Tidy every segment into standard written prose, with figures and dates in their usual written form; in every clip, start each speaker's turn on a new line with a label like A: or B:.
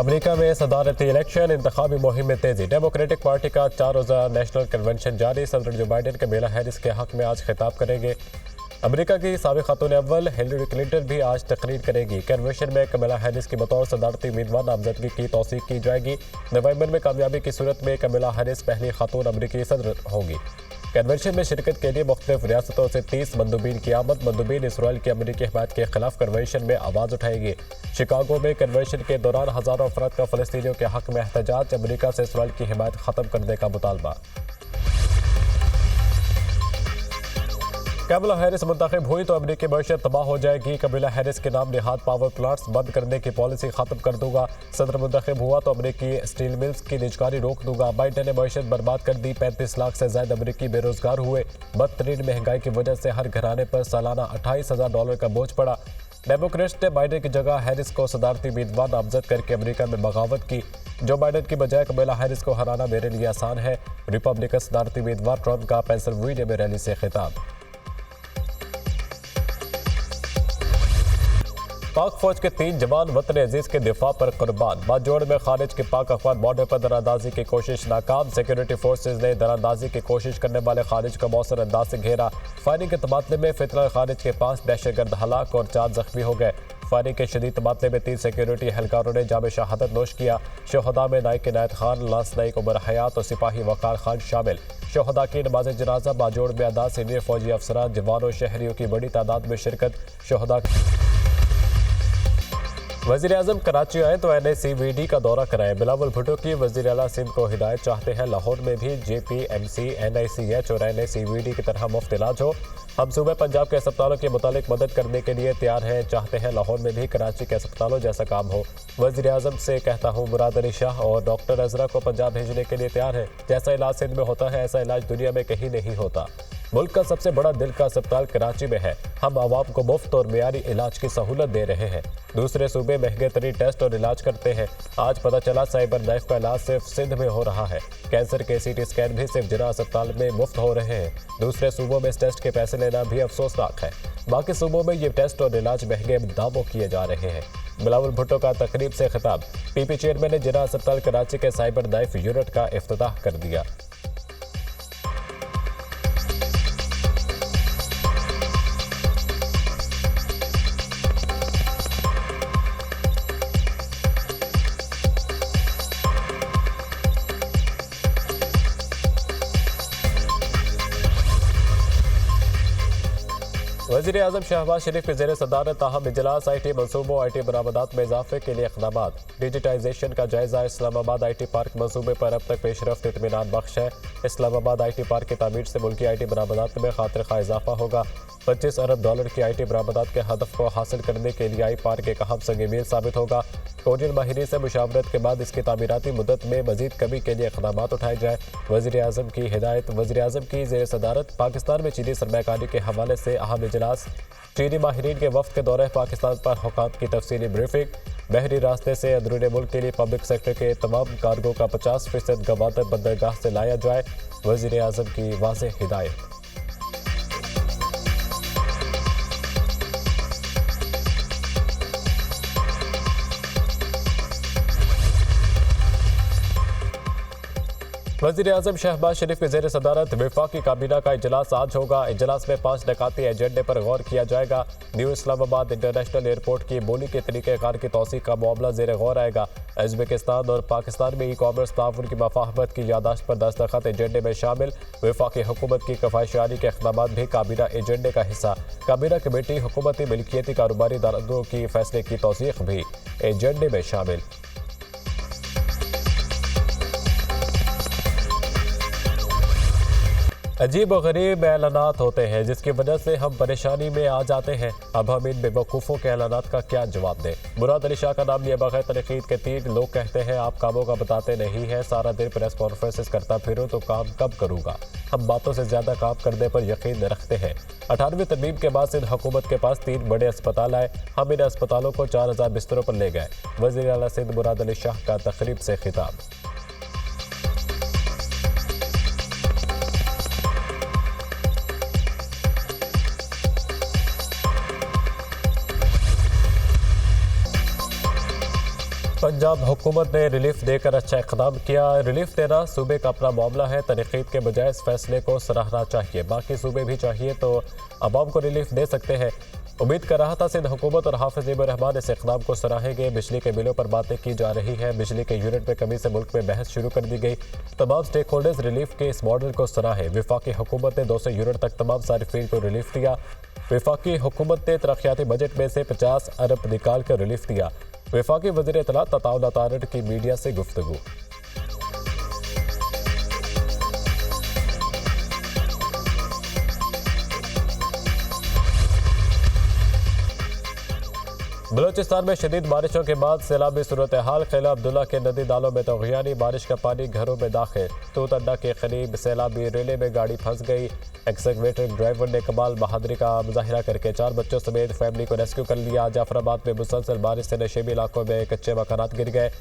A: America में सदारती election इंतखाबी मुहिम में तेजी। डेमोक्रेटिक पार्टी का 4 रोज़ा नेशनल कन्वेंशन जारी। सदर जो बाइडन कमला हैरिस के हक में आज खिताब करेंगे। अमेरिका की साबिक़ खातून अव्वल हिलरी क्लिंटन भी आज तकरीर करेगी। कन्वेंशन में कमला हैरिस की बतौर सदारती उम्मीदवार नामजदगी की तौसीक की जाएगी। नवंबर में कामयाबी की सूरत में कमला हैरिस पहली खातून अमरीकी सदर होगी। कन्वेंशन में शिरकत के लिए मुख्तलिफ रियासतों से 30 मंदूबीन की आमद। मंदूबीन इसराइल की अमरीकी हिमायत के खिलाफ कन्वेंशन में आवाज़ उठाएगी। शिकागो में कन्वेंशन के दौरान हज़ारों अफराद का फ़लस्तीनियों के हक में एहतजाज। अमरीका से इसराइल की हिमायत ख़त्म करने का मुतालबा। कमला हैरिस मुंतखब हुई तो अमरीकी मईशत तबाह हो जाएगी। कमला हैरिस के नाम निहाद पावर प्लांट्स बंद करने की पॉलिसी खत्म कर दूंगा। सदर मुंतखब हुआ तो अमरीकी स्टील मिल्स की निजकारी रोक दूंगा। बाइडन ने मईशत बर्बाद कर दी। 35 लाख से ज्यादा अमरीकी बेरोजगार हुए। बदतरीन महंगाई की वजह से हर घराने पर सालाना $28,000 का बोझ पड़ा। डेमोक्रेट्स ने बाइडन की जगह हैरिस को सदारती उम्मीदवार नामजद करके अमेरिका में बगावत की। जो बाइडन की बजाय कमला हैरिस को हराना मेरे लिए आसान है। रिपब्लिकन सदारती उम्मीदवार ट्रंप का पेंसिल्वेनिया में रैली से खिताब। पाक फौज के 3 जवान वतन अजीज के दिफा पर कुर्बान। बाजोड़ में खारिज के पाक अफवाद बॉर्डर पर दरारंदाजी की कोशिश नाकाम। सिक्योरिटी फोर्सेज ने दरारंदाजी की कोशिश करने वाले खारिज को मौसर अंदाज से घेरा। फायरिंग के तबादले में फितरल खारिज के 5 दहशतगर्द हलाक और 4 जख्मी हो गए। फायरिंग के शदीद तबादले में 3 सिक्योरिटी एहलकारों ने जाम शहादत नोश किया। शोहदा में नाइक इनायत खान, लांस नाइक उमर हयात और सिपाही वकार खान शामिल। शोहदा की नमाज जनाजा बाजोड़ में अदा। सीनियर फौजी अफसरान, जवानों, शहरियों की बड़ी तादाद में शिरकत। शोहदा वज़ीर आज़म कराची आए तो NACVD का दौरा कराएं। बिलावल भुट्टो की वज़ीर आला सिंध को हिदायत चाहते हैं लाहौर में भी JPMC, NICH और NACVD की तरह मुफ्त इलाज हो। हम सूबे पंजाब के अस्पतालों की मुतालिक मदद करने के लिए तैयार हैं। चाहते हैं लाहौर में भी कराची के अस्पतालों जैसा काम हो। वज़ीर आज़म से कहता हूँ मुराद अली शाह और डॉक्टर अजरा को पंजाब भेजने के लिए तैयार है। जैसा इलाज सिंध में होता है ऐसा इलाज दुनिया में कहीं नहीं होता। मुल्क का सबसे बड़ा दिल का अस्पताल कराची में है। हम आवाम को मुफ्त और मियारी इलाज की सहूलत दे रहे हैं। दूसरे सूबे महंगे तरीन टेस्ट और इलाज करते हैं। आज पता चला साइबर नाइफ का इलाज सिर्फ सिंध में हो रहा है। कैंसर के CT स्कैन भी सिर्फ जिला अस्पताल में मुफ्त हो रहे हैं। दूसरे सूबों में इस टेस्ट के पैसे लेना भी अफसोसनाक है। बाकी सूबों में ये टेस्ट और इलाज महंगे दामों किए जा रहे हैं। बिलावल भुट्टो का तकरीब से खिताब। PP चेयरमैन ने जिला अस्पताल कराची के साइबर नाइफ यूनिट का इफ्तिताह कर दिया। वज़ीर आज़म शहबाज शरीफ के ज़ेर सदारत ताहम इजलास। IT मनसूबों IT बरामदात में इजाफे के लिए इक़दामात। डिजिटाइजेशन का जायजा। इस्लामाबाद IT पार्क मनसूबे पर अब तक पेशरफ्त इत्मीनान बख्श है। इस्लामाबाद IT पार्क की तामीर से मुल्की IT बरामदात में खातिर खा इजाफा होगा। $25 अरब की IT बरामदात के हदफ को हासिल करने के लिए आई पार्क एक अहम संग मील साबित होगा। कोरियन माहिरीन से मुशावरत के बाद इसकी तामीराती मुद्दत में मजीद कमी के लिए इक़दामात उठाए जाए। वज़ीर आज़म की हिदायत। वज़ीर आज़म की ज़ेर सदारत पाकिस्तान में चीनी सरमायाकारी के हवाले से अहम इजलास। चीनी माहिरीन के वफ्द के दौरे पाकिस्तान पर हुकाम की तफसीली ब्रीफिंग। बहरी रास्ते से अंदरूनी मुल्क के लिए पब्लिक सेक्टर के तमाम कार्गो का 50% गवादर बंदरगाह से लाया जाए। वज़ीर आज़म की वाज़ेह हिदायत। वज़ीर आज़म शहबाज शरीफ के ज़ेर सदारत वफाकी काबीना का इजलास आज होगा। इजलास में 5 नकाती एजेंडे पर गौर किया जाएगा। न्यू इस्लामाबाद इंटरनेशनल एयरपोर्ट की बोली के तरीक़ेकार की तौसीक़ का मामला ज़ेर गौर आएगा। उज़्बेकिस्तान और पाकिस्तान में ई-कॉमर्स ताउन की मफाहमत की यादाश्त पर दस्तखत एजेंडे में शामिल। वफाकी हुकूमत की कफ़ायशारी के इक़दामात भी काबीना एजेंडे का हिस्सा। काबीना कमेटी हुकूमती मिल्कियती कारोबारी इदारों की फैसले की तौसीक़ भी एजेंडे में शामिल। अजीब व गरीब ऐलानात होते हैं जिसकी वजह से हम परेशानी में आ जाते हैं। अब हम इन बेवकूफ़ों के ऐलानात का क्या जवाब दें। मुराद अली शाह का नाम लिए बगैर तनकीद के 3 लोग कहते हैं आप कामों का बताते नहीं हैं। सारा दिन प्रेस कॉन्फ्रेंसेस करता फिरूं तो काम कब करूँगा। हम बातों से ज़्यादा काम करने पर यकीन रखते हैं। 18वीं तरमीम के बाद सिंध हुकूमत के पास 3 बड़े अस्पताल आए। हम इन अस्पतालों को 4000 बिस्तरों पर ले गए। वज़ीर आला सिंध मुराद अली शाह का तकरीब से खिताब। पंजाब हुकूमत ने रिलीफ देकर अच्छा इक़दाम किया। रिलीफ देना सूबे का अपना मामला है, तनकीद के बजाय इस फैसले को सराहना चाहिए। बाकी सूबे भी चाहिए तो अवाम को रिलीफ दे सकते हैं। उम्मीद कर रहा था सिंध हुकूमत और हाफिज रहमान इस इक़दाम को सराहेंगे। बिजली के बिलों पर बातें की जा रही है, बिजली के यूनिट में कमी से मुल्क में बहस शुरू कर दी गई। तमाम स्टेक होल्डर्स रिलीफ के इस मॉडल को सराहे। वफाकी हुकूमत ने 200 यूनिट तक तमाम सारिफीन को रिलीफ दिया। वफाकी हुकूमत ने तरक्याती बजट में से 50 अरब निकाल कर रिलीफ दिया। वफाकी वज़ीर इत्तलात अताउल्लाह तारड़ की मीडिया से गुफ्तगू। बलूचिस्तान में शदीद बारिशों के बाद सैलाबी सूरत हाल। खिला अब्दुल्ला के नदी नालों में तग़ियानी, बारिश का पानी घरों में दाखिल। तूत अड्डा के करीब सैलाबी रेले में गाड़ी फंस गई। एक्सकवेटर ड्राइवर ने कमाल बहादुरी का मुजाहिरा करके 4 बच्चों समेत फैमिली को रेस्क्यू कर लिया। जाफराबाद में मुसलसल बारिश से नशेबी इलाकों में कच्चे मकानात गिर गए।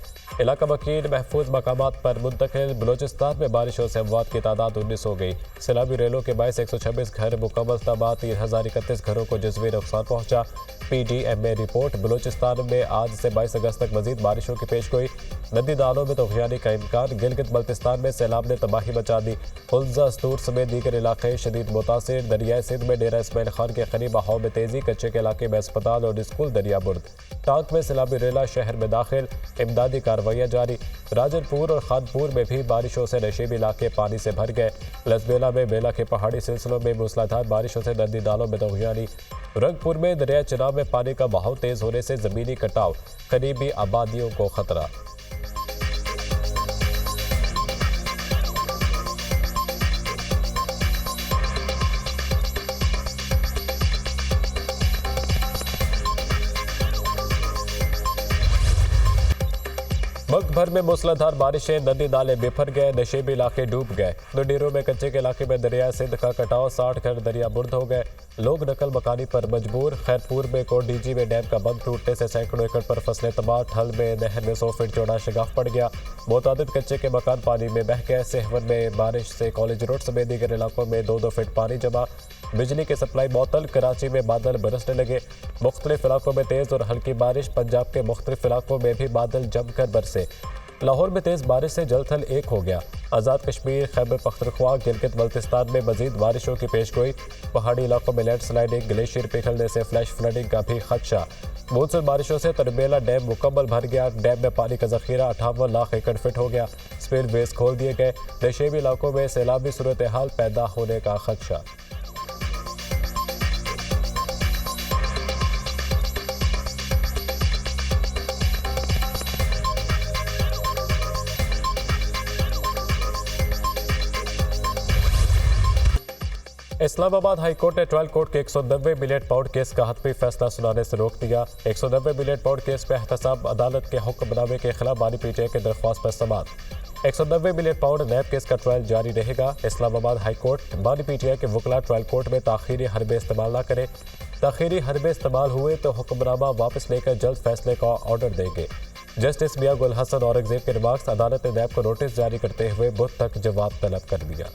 A: इलाका मकीन महफूज मकामात पर मुंतकिल। बलूचिस्तान में बारिशों से अमवात की तादाद 19 हो गई। सैलाबी रेलों के बायस 126 घर मुकम्मल तबाह, 3031 घरों को जज़वी नुकसान पहुंचा। PDMA report. बलूचिस्तान में आज से 22 अगस्त तक मजीद बारिशों की पेशगोई। नदी नालों में तग़ियानी का इम्कान। गिलगित बल्तिस्तान में सैलाब ने तबाही मचा दी। हुल्जा, अस्तूर समेत दीगर इलाके शदीद मुतासिर। दरियाए सिंध में डेरा इस्माइल खान के करीब बहाव में तेजी। कच्चे के इलाके में अस्पताल और स्कूल दरियाबुर्द। टांक में सैलाबी रेला शहर में दाखिल। इमदादी कार्रवाइयाँ जारी। राजनपुर और खानपुर में भी बारिशों से नशेबी इलाके पानी से भर गए। लसबेला में बेला के पहाड़ी सिलसिलों में मूसलाधार बारिशों से नदी नालों में तग़ियानी। रंगपुर में दरिया चिनाब में पानी का बहाव तेज होने से जमीनी कटाव, करीबी आबादियों को खतरा। मुल्क भर में मूसलाधार बारिशें, नदी नाले बिफर गए, नशेबी इलाके डूब गए। नडीरों में कच्चे के इलाके में दरिया सिंध का कटाव, 60 घर दरिया बुर्द हो गए। लोग नकल मकानी पर मजबूर। खैरपुर में कोडीजी में डैम का बंद टूटने से सैकड़ों एकड़ पर फसलें तबाह। ठल में नहर में 100 फीट चौड़ा शगाफ पड़ गया। मुतादिद कच्चे के मकान पानी में बह गए। सेहवन में बारिश से कॉलेज रोड समेत दीगर इलाकों में 2-2 फीट पानी जमा। बिजली की सप्लाई मअतल। कराची में बादल बरसने लगे। मुख्तलिफ इलाकों में तेज़ और हल्की बारिश। पंजाब के मुख्तलिफ इलाकों में भी बादल जमकर बरसे। लाहौर में तेज़ बारिश से जल थल एक हो गया। आज़ाद कश्मीर, खैबर पख्तूनख्वा, गिलगित बल्तिस्तान में मजीद बारिशों की पेशगोई। पहाड़ी इलाकों में लैंडस्लाइडिंग, ग्लेशियर पिघलने से फ्लैश फ्लडिंग का भी खदशा। मूसलाधार बारिशों से तरबेला डैम मुकम्मल भर गया। डैम में पानी का जखीरा 58 लाख एकड़ फिट हो गया। स्पिल वेज खोल दिए गए। नशेबी इलाकों में सैलाबी सूरत हाल पैदा होने का खदशा। इस्लामाबाद हाई कोर्ट ने ट्रायल कोर्ट के 190 मिलियन पाउंड केस का हतमी फैसला सुनाने से रोक दिया। 190 मिलियन पाउंड केस में एहतसाब अदालत के हुक्मनामे के खिलाफ बानी पीटीआई की दरख्वास्त पर समाअत। 190 मिलियन पाउंड नैब केस का ट्रायल जारी रहेगा। इस्लामाबाद हाई कोर्ट बानी पीटीआई के वकला ट्रायल कोर्ट में ताखीरी हरबे इस्तेमाल न करें। ताखीरी हरबे इस्तेमाल हुए तो हुक्मनामा वापस लेकर जल्द फैसले का ऑर्डर देंगे। जस्टिस मियां गुल हसन औरंगजेब के रिमार्क्स। अदालत ने नैब को नोटिस जारी करते हुए बुध तक जवाब तलब कर दिया।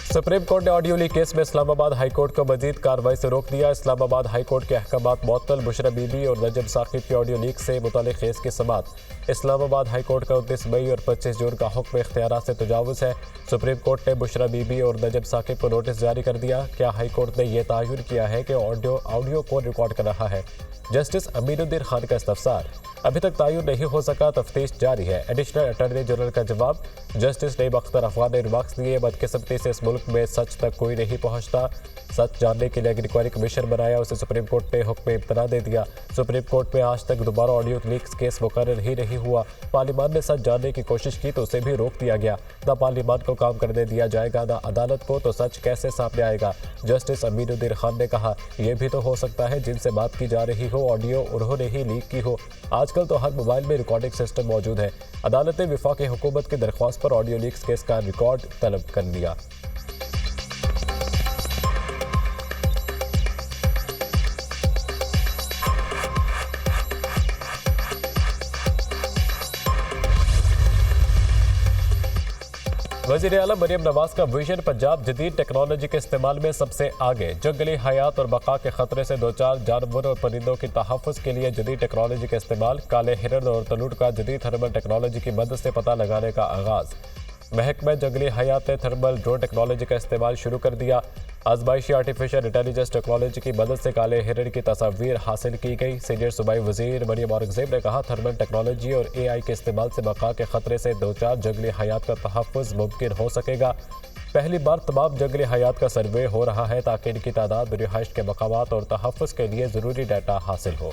A: सुप्रीम कोर्ट ने ऑडियो लीक केस में इस्लामाबाद हाई कोर्ट को मजीद कार्रवाई से रोक दिया। इस्लामाबाद हाई कोर्ट के अहकामात मुअत्तल। बुशरा बीबी और नजम साकिब की ऑडियो लीक से मुतालिक केस की समाअत। इस्लामाबाद हाई कोर्ट का 29 मई और 25 जून का हुक्म इख्तियारात से तजावुज़ है। सुप्रीम कोर्ट ने बुशरा बीबी और नजम साकिब को नोटिस जारी कर दिया। क्या हाई कोर्ट ने यह तयन किया है कि ऑडियो को रिकॉर्ड कर रहा है? जस्टिस अमीनुद्दीन खान का इस्तफसार। अभी तक तयन नहीं हो सका, तफ्तीश जारी है। एडिशनल अटॉर्नी जनरल का जवाब। जस्टिस नईम अख्तर अफगान ने रिमार्क्स दिए। बदकिस्मती से इस मुल्क में सच तक कोई नहीं पहुंचता। सच जानने के लिए एक इंक्वायरी कमीशन बनाया, उसे सुप्रीम कोर्ट ने हुक्म इम्तना दे दिया। सुप्रीम कोर्ट में आज तक दोबारा ऑडियो लीक्स केस मुकर्रर ही नहीं हुआ। पार्लियामान ने सच जानने की कोशिश की तो उसे भी रोक दिया गया। न पार्लियामान को काम करने दिया जाएगा, न अदालत को, तो सच कैसे सामने आएगा? जस्टिस अमीनुद्दीन खान ने कहा, यह भी तो हो सकता है जिनसे बात की जा रही हो ऑडियो उन्होंने ही लीक की हो। आजकल तो हर मोबाइल में रिकॉर्डिंग सिस्टम मौजूद है। अदालत ने वफाकी हुकूमत की दरख्वास्त पर ऑडियो लीक्स केस का रिकॉर्ड तलब कर लिया। वज़ीर आला मरियम नवाज का विजन पंजाब जदीद टेक्नोलॉजी के इस्तेमाल में सबसे आगे। जंगली हयात और बका के खतरे से दो चार जानवरों और परिंदों की तहफ़्फ़ुज़ के लिए जदीद टेक्नोलॉजी का इस्तेमाल। काले हिरन और तलुट का जदीद थर्मल टेक्नोलॉजी की मदद से पता लगाने का आगाज़। महकमा जंगली हयात ने थर्मल ड्रोन टेक्नोलॉजी का इस्तेमाल शुरू कर दिया। आजमाइशी आर्टिफिशियल इंटेलिजेंस टेक्नोलॉजी की मदद से काले हिरन की तस्वीर हासिल की गई। सीनियर सूबाई वजीर मरियम औरंगजेब ने कहा, थर्मल टेक्नोलॉजी और AI के इस्तेमाल से बका के खतरे से दो चार जंगली हयात का तहफ़्फ़ुज़ मुमकिन हो सकेगा। पहली बार तमाम जंगली हयात का सर्वे हो रहा है ताकि इनकी तादाद, रिहाइश के मकामात और तहफ़्फ़ुज़ के लिए ज़रूरी डाटा हासिल हो।